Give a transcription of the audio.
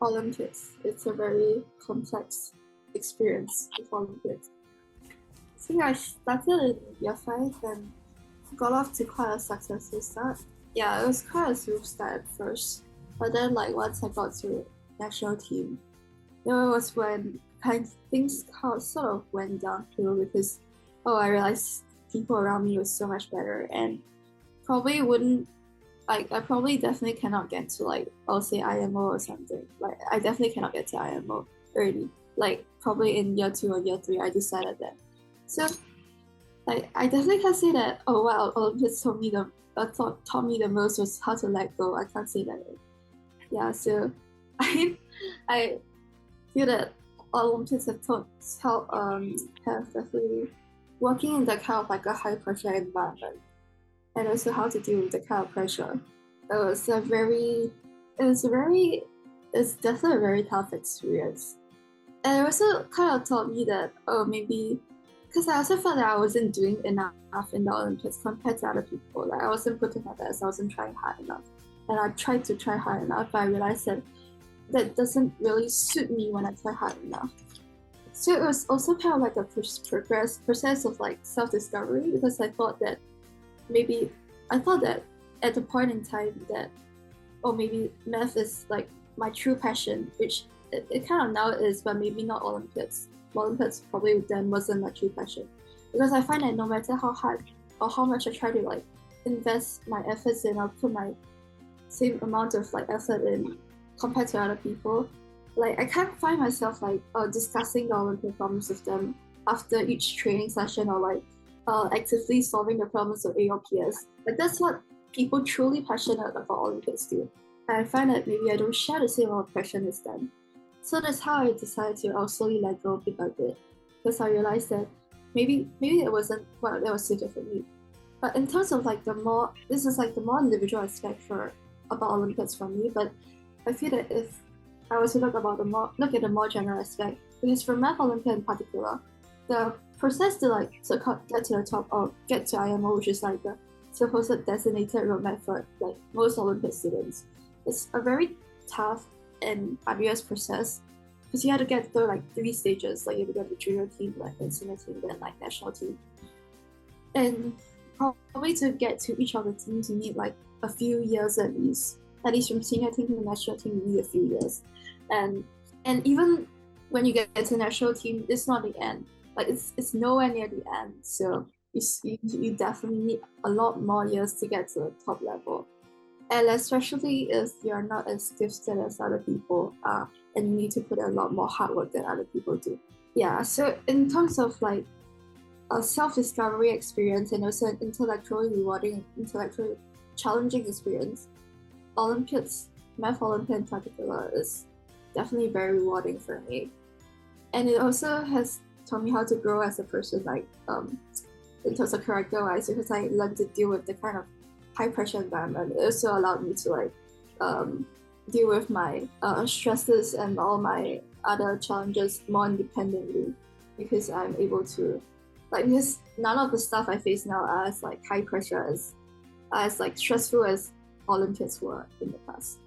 Olympics. It's a very complex experience with Olympics. I think I started in year 5 and got off to quite a successful start. Yeah, it was quite a smooth start at first, but then like once I got to national team, it was when things sort of went downhill because I realized people around me was so much better and probably wouldn't like I probably definitely cannot get to like I'll say IMO or something. Like I definitely cannot get to IMO early. Like probably in year 2 or year 3 I decided that. So like I definitely can say that Olympics taught me the most was how to let go. I can't say that. Yeah, so I I feel that Olympics have definitely working in that kind of like a high pressure environment and also how to deal with the kind of pressure. It was a very it was a very it's definitely a very tough experience. And it also kind of taught me that maybe because I also felt that I wasn't doing enough in the Olympics compared to other people. Like I wasn't putting my best, I wasn't trying hard enough. And I tried to try hard enough, but I realized that that doesn't really suit me when I try hard enough. So it was also kind of like a process of like self-discovery because maybe I thought that at the point in time that maybe math is like my true passion, which it kind of now is, but maybe not Olympics. Olympics probably then wasn't my true passion because I find that no matter how hard or how much I try to like invest my efforts in or put my same amount of like effort in compared to other people, like I can't find myself like discussing the Olympic problems with them after each training session or like actively solving the problems of AOPS. Like that's what people truly passionate about Olympics do. And I find that maybe I don't share the same amount of passion as them. So that's how I decided to slowly let go bit by bit. Because I realized that maybe it wasn't what that was suited for me. But in terms of like this is like the more individual aspect for about Olympics for me. But I feel that if I was to look at the more general aspect, because for Math Olympia in particular, the process to get to the top or get to IMO, which is like the supposed designated roadmap for like most Olympic students, it's a very tough and arduous process because you have to get through like 3 stages. Like you have to get the junior team, like the senior team, then like national team, and probably to get to each of the teams, you need like a few years at least. At least from senior team to the national team, you need a few years, and even when you get to the national team, it's not the end. Like it's nowhere near the end. So you definitely need a lot more years to get to the top level. And especially if you're not as gifted as other people are, and you need to put in a lot more hard work than other people do. Yeah, so in terms of like a self-discovery experience and also an intellectually rewarding, intellectually challenging experience, Olympiads, Math Olympia in particular, is definitely very rewarding for me. And it also has taught me how to grow as a person, like in terms of character-wise, because I learned to deal with the kind of high-pressure environment. It also allowed me to like deal with my stresses and all my other challenges more independently because I'm able to because none of the stuff I face now are as like high pressure as like stressful as Olympics were in the past.